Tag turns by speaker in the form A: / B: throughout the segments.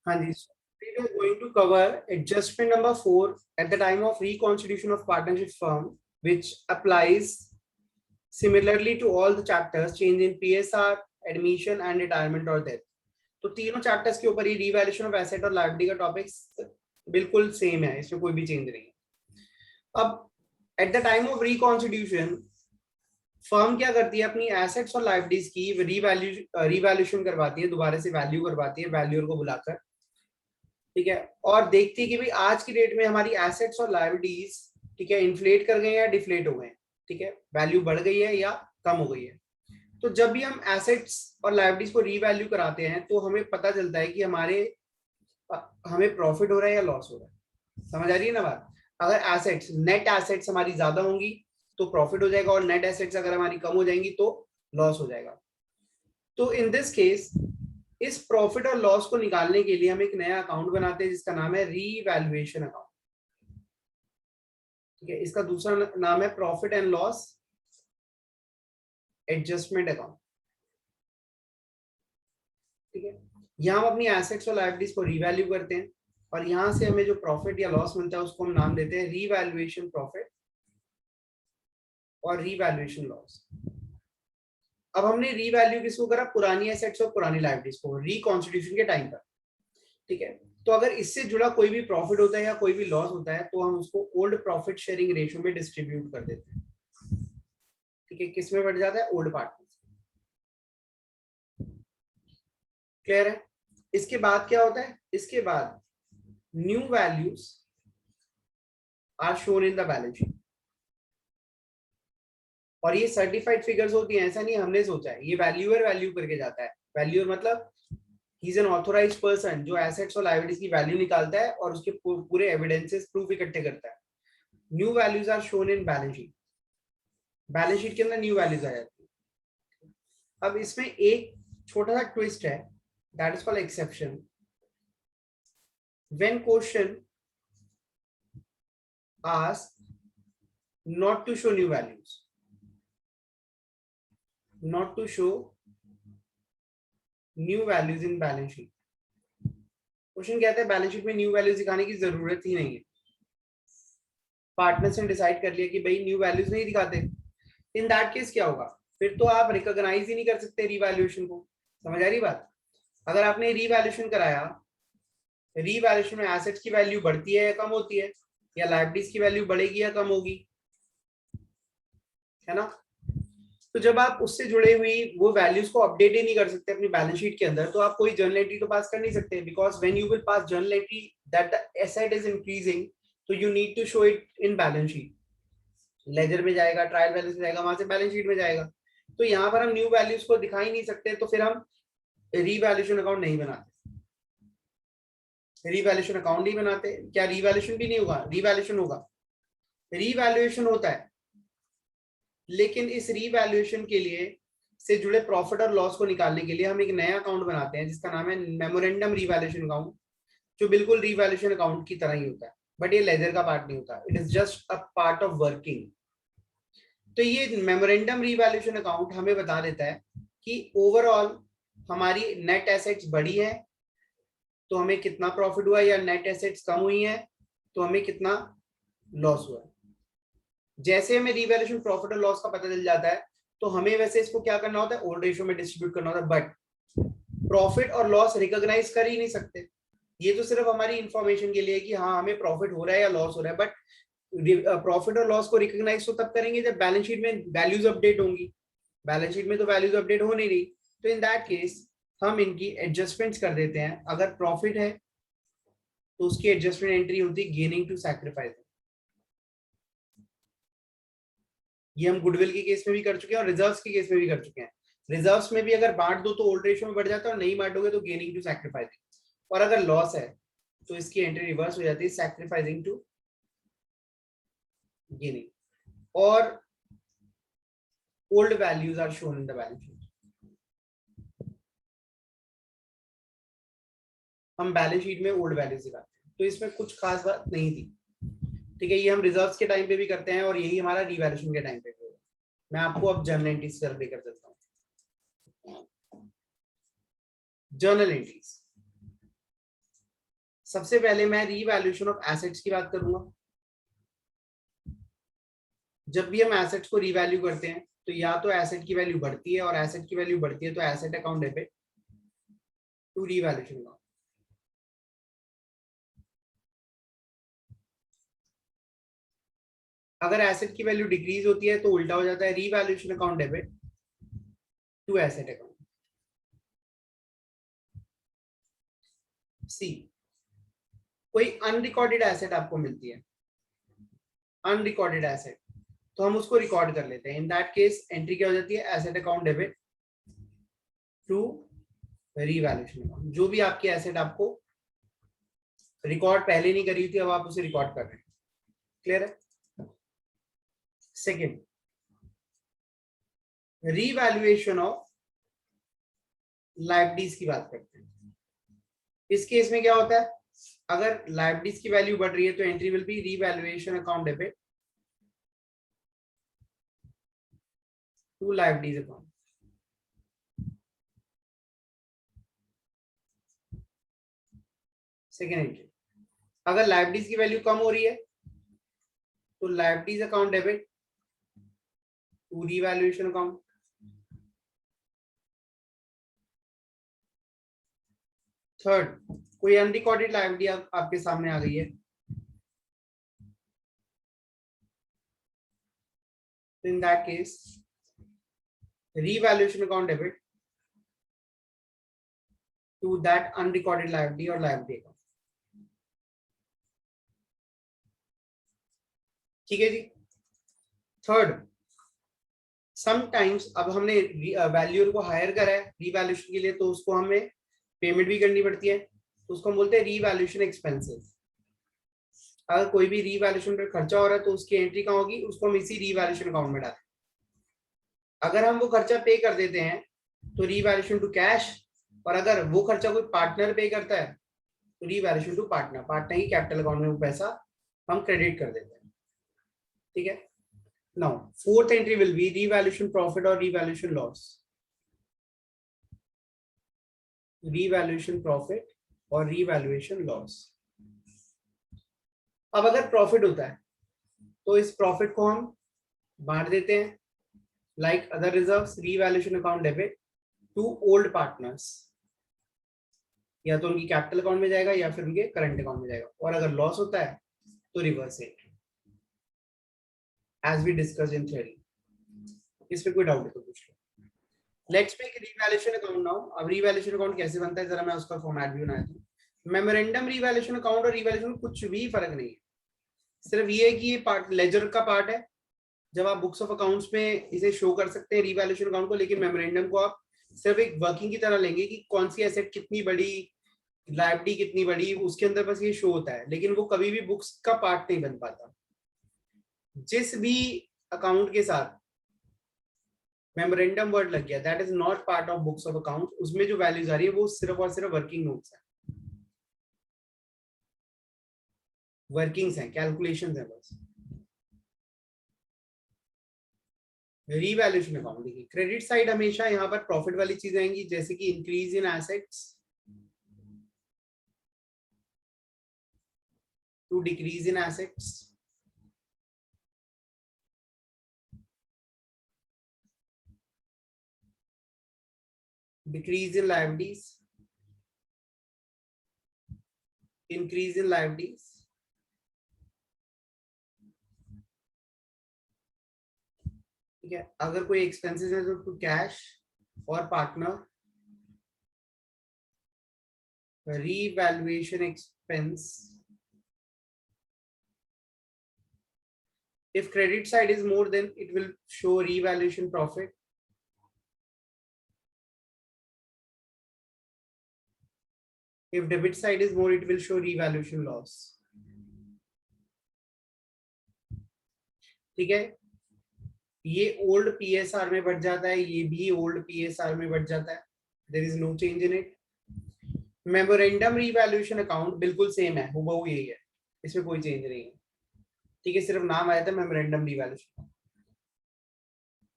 A: हाँ जी, we are going to cover adjustment number 4 at the time of reconstitution of partnership firm, which applies similarly to all the chapters, change in PSR, admission and retirement or death. तो तीनों chapters के ऊपर ही revaluation of asset और liability का topics बिल्कुल same है, इसमें कोई भी चेंज नहीं है। अब at the time of reconstitution firm क्या करती है, अपनी एसेट्स और लायबिलिटीज की रिवैल्यूएशन करवाती है, दोबारा से वैल्यू करवाती है वैल्यूअर को बुलाकर, ठीक है, और देखती है कि भाई आज की डेट में हमारी एसेट्स और लायबिलिटीज, ठीक है, इन्फ्लेट कर गए या डिफ्लेट हो गए, ठीक है, वैल्यू बढ़ गई है या कम हो गई है। तो जब भी हम एसेट्स और लायबिलिटीज को रीवैल्यू कराते हैं तो हमें पता चलता है कि हमें प्रॉफिट हो रहा है या लॉस हो रहा है। समझ आ रही है ना बात? अगर एसेट्स, नेट एसेट्स हमारी ज्यादा होंगी तो प्रॉफिट हो जाएगा, और नेट एसेट्स अगर हमारी कम हो जाएंगी तो लॉस हो जाएगा। तो इन दिस केस इस प्रॉफिट और लॉस को निकालने के लिए हम एक नया अकाउंट बनाते हैं जिसका नाम है रीवैल्यूएशन अकाउंट, ठीक है। इसका दूसरा नाम है profit and loss adjustment account, ठीक है। यहाँ हम अपनी एसेट्स और लायबिलिटीज को रीवैल्यू करते हैं और यहाँ से हमें जो प्रॉफिट या लॉस मिलता है उसको हम नाम देते हैं रीवैल्यूएशन प्रॉफिट और रीवैल्यूएशन लॉस। अब हमने रीवैल्यू किसको करा? पुरानी एसेट्स और पुरानी लायबिलिटीज को रिकॉन्स्टिट्यूशन के टाइम पर, ठीक है। तो अगर इससे जुड़ा कोई भी प्रॉफिट होता है या कोई भी लॉस होता है तो हम उसको ओल्ड प्रॉफिट शेयरिंग रेशियो में डिस्ट्रीब्यूट कर देते हैं, ठीक है। किस में बढ़ जाता है? ओल्ड पार्ट में। क्लियर है? इसके बाद क्या होता है? इसके बाद new values are shown in the balance sheet, और ये सर्टिफाइड फिगर्स होती हैं, ऐसा नहीं हमने सोचा है, ये वैल्यूअर वैल्यू करके जाता है। वैल्यूअर मतलब ही इज एन ऑथोराइज्ड पर्सन जो एसेट्स और लायबिलिटीज की वैल्यू निकालता है और उसके पूरे एविडेंसेस प्रूफ इकट्ठे करता है। New values are shown in balance sheet, balance sheet के अंदर न्यू वैल्यूज आ जाती है। अब इसमें एक छोटा सा ट्विस्ट है, that is called exception. When question asked not to show new values, not to show new values in balance sheet, question कहता है बैलेंस शीट में न्यू वैल्यूज दिखाने की जरूरत ही नहीं है। पार्टनर्स ने डिसाइड कर लिया कि भाई न्यू वैल्यूज नहीं दिखाते। इन दैट केस क्या होगा? फिर तो आप रिकॉग्नाइज ही नहीं कर सकते रीवैल्यूएशन को। समझ आ रही बात? अगर आपने रीवैल्यूएशन कराया, रीवैल्यूएशन में एसेट्स की वैल्यू बढ़ती है या कम होती है, या लायबिलिटीज की वैल्यू बढ़ेगी या कम होगी, है ना? तो जब आप उससे जुड़े हुई वो वैल्यूज को अपडेट ही नहीं कर सकते अपनी बैलेंस शीट के अंदर, तो आप कोई जर्नल एंट्री तो पास कर नहीं सकते, because when you will pass journal entry that the asset is increasing, तो you need to show it in balance sheet. Ledger में जाएगा, ट्रायल बैलेंस में जाएगा, वहां से बैलेंस शीट में जाएगा। तो यहाँ पर हम न्यू वैल्यूज को दिखा ही नहीं सकते, तो फिर हम रीवैल्यूएशन अकाउंट नहीं बनाते, रीवैल्यूएशन अकाउंट नहीं बनाते। क्या रीवैल्यूएशन भी नहीं होगा? रीवैल्यूएशन होगा, रीवैल्यूएशन होता है, लेकिन इस रीवैल्यूएशन के लिए से जुड़े प्रॉफिट और लॉस को निकालने के लिए हम एक नया अकाउंट बनाते हैं जिसका नाम है मेमोरेंडम रीवैल्यूएशन अकाउंट, जो बिल्कुल रीवैल्यूएशन अकाउंट की तरह ही होता है, बट ये लेजर का पार्ट नहीं होता, it is just a part of working. तो ये मेमोरेंडम रीवैल्यूएशन अकाउंट हमें बता देता है कि ओवरऑल हमारी नेट एसेट्स बढ़ी है तो हमें कितना प्रॉफिट हुआ, या नेट एसेट्स कम हुई है तो हमें कितना लॉस हुआ। जैसे हमें रीवैल्यूएशन प्रॉफिट और लॉस का पता चल जाता है तो हमें वैसे इसको क्या करना होता है? ओल्ड रेशियो में डिस्ट्रीब्यूट करना होता है, बट प्रॉफिट और लॉस रिकॉग्नाइज कर ही नहीं सकते। ये तो सिर्फ हमारी इंफॉर्मेशन के लिए कि हाँ हमें प्रॉफिट हो रहा है या लॉस हो रहा है, बट प्रॉफिट और लॉस को रिकॉग्नाइज तो तब करेंगे जब बैलेंस शीट में वैल्यूज अपडेट होंगी। बैलेंस शीट में तो वैल्यूज अपडेट हो नहीं रही, तो इन दैट केस हम इनकी एडजस्टमेंट्स कर देते हैं। अगर प्रॉफिट है तो उसकी एडजस्टमेंट एंट्री होती है गेनिंग टू सैक्रिफाइस। ये हम गुडविल के केस में भी कर चुके हैं और रिजर्व्स के केस में भी कर चुके हैं। रिजर्व्स में भी अगर बांट दो तो ओल्ड रेशियो में बढ़ जाता है, और नहीं बांटोगे तो गेनिंग टू सैक्रिफाइसिंग, और अगर लॉस है तो इसकी एंट्री रिवर्स हो जाती है सैक्रिफाइसिंग टू गेनिंग, और old values are shown in the balance sheet. हम बैलेंस शीट में ओल्ड वैल्यूज दिखाते हैं, तो इसमें कुछ खास बात नहीं थी, ठीक है। ये हम रिजर्व्स के टाइम पे भी करते हैं और यही हमारा रिवैल्यूएशन के टाइम पे भी होगा। मैं आपको अब जर्नल एंट्रीज कर लेकर चलता हूँ। जर्नल एंट्रीज, सबसे पहले मैं रीवैल्यूएशन ऑफ एसेट्स की बात करूंगा। जब भी हम एसेट्स को रीवैल्यू करते हैं तो या तो एसेट की वैल्यू बढ़ती है, और एसेट की वैल्यू बढ़ती है तो asset account debit to revaluation account. अगर एसेट की वैल्यू डिक्रीज होती है तो उल्टा हो जाता है, revaluation account debit to asset account. C, कोई अनरिकॉर्डेड एसेट आपको मिलती है, अनरिकॉर्डेड एसेट, तो हम उसको रिकॉर्ड कर लेते हैं। इन दैट केस एंट्री क्या हो जाती है, asset account debit to revaluation account. जो भी आपकी एसेट आपको रिकॉर्ड पहले नहीं करी थी, अब आप उसे रिकॉर्ड कर रहे हैं। क्लियर है? सेकेंड, रीवैल्यूएशन ऑफ लायबिलिटीज की बात करते हैं। इस केस में क्या होता है, अगर लायबिलिटीज की वैल्यू बढ़ रही है तो entry will be revaluation account debit to liabilities account. Second entry, अगर लायबिलिटीज की वैल्यू कम हो रही है तो liabilities account debit to revaluation account. Third, कोई अनरिकॉर्डेड लायबिलिटी आपके सामने आ गई है, तो in that case revaluation account debit to that unrecorded liability और लायबिलिटी अकाउंट। ठीक है जी। थर्ड, समटाइम्स अब हमने वैल्यूअर को हायर करा है रीवैल्यूएशन के लिए, तो उसको हमें पेमेंट भी करनी पड़ती है, तो उसको हम बोलते हैं रीवैल्यूएशन एक्सपेंसेस। अगर कोई भी रीवैल्यूएशन पर खर्चा हो रहा है तो उसकी एंट्री कहाँ होगी, उसको हम इसी रीवैल्यूएशन अकाउंट में डालें। अगर हम वो खर्चा पे कर देते हैं तो रीवैल्यूएशन टू कैश, और अगर वो खर्चा कोई पार्टनर पे करता है तो रीवैल्यूएशन टू पार्टनर, पार्टनर की कैपिटल अकाउंट में वो पैसा हम क्रेडिट कर देते हैं। ठीक है। Now fourth entry will be revaluation profit और रीवैल्यूएशन लॉस। रीवैल्यूएशन प्रॉफिट और रीवैल्यूएशन लॉस। अब अगर प्रॉफिट होता है तो इस प्रॉफिट को हम बांट देते हैं, like other reserves, revaluation account debit to old partners, या तो उनकी कैपिटल अकाउंट में जाएगा या फिर उनके करंट अकाउंट में जाएगा। और अगर लॉस होता है तो reverse entry, as we discuss in theory. इसमें कोई डाउट है तो पूछ लो। Let's make revaluation account now. अब रीवैल्यूएशन अकाउंट कैसे बनता है, जरा मैं उसका फॉर्मेट भी बना दूं। मेमोरेंडम रीवैल्यूएशन अकाउंट और रीवैल्यूएशन में कुछ भी फर्क नहीं है, सिर्फ ये है कि ये पार्ट लेजर का पार्ट है, जब आप बुक्स ऑफ अकाउंट्स में इसे शो कर सकते हैं रीवैल्यूएशन अकाउंट को, लेकिन मेमोरेंडम को आप सिर्फ एक वर्किंग की तरह लेंगे कि कौन सी एसेट कितनी बड़ी, लायबिलिटी कितनी बड़ी, उसके अंदर बस ये शो होता है, लेकिन वो कभी भी बुक्स का पार्ट नहीं बन पाता। जिस भी अकाउंट के साथ मेमोरेंडम वर्ड लग गया, that is not part of books of account, उसमें जो वैल्यूज आ रही है वो सिर्फ और सिर्फ वर्किंग नोट्स है, वर्किंग्स हैं, कैलकुलेशंस हैं बस। रीवैल्यूएशन अकाउंट देखिए, क्रेडिट साइड हमेशा यहाँ पर प्रॉफिट वाली चीजें आएंगी, जैसे कि increase in assets to decrease in assets, decrease in liabilities, increase in liabilities, ठीक है। अगर कोई एक्सपेंसेस है तो टू कैश और partner, revaluation expense, if credit side is more then it will show revaluation profit, if debit side is more it will show revaluation loss। ठीक है, ये ओल्ड पीएसआर में बढ़ जाता है, ये भी ओल्ड पीएसआर में बढ़ जाता है, there is no change in it. Memorandum revaluation account बिल्कुल सेम है, हुबहू यही है, इसमें कोई चेंज नहीं है। ठीक है, सिर्फ नाम आया था मेमोरेंडम रीवैल्यूएशन।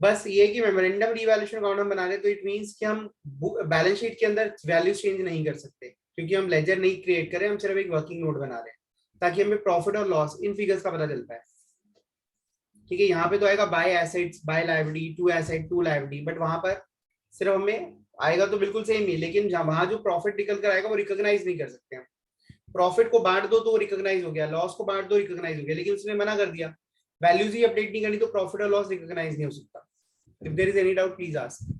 A: बस ये कि मेमोरेंडम रीवैल्यूएशन अकाउंट हम बना रहे तो इट मींस कि हम बैलेंस शीट के अंदर वैल्यू चेंज नहीं कर सकते, क्योंकि हम लेजर नहीं क्रिएट करें, हम सिर्फ एक वर्किंग नोट बना रहे हैं ताकि हमें प्रॉफिट और लॉस इन फिगर्स का पता चल पाए। ठीक है, यहाँ पे तो आएगा by assets by liability, to asset to liability, but वहां पर सिर्फ हमें आएगा तो बिल्कुल सेम ही, लेकिन वहां जो प्रॉफिट निकल कर आएगा वो रिकॉग्नाइज नहीं कर सकते हम। प्रॉफिट को बांट दो तो रिकॉग्नाइज हो गया, लॉस को बांट दो रिकॉग्नाइज हो गया, लेकिन उसने मना कर दिया वैल्यूज ही अपडेट नहीं करनी तो प्रॉफिट और लॉस रिकॉग्नाइज नहीं हो सकता। If there is any doubt please ask.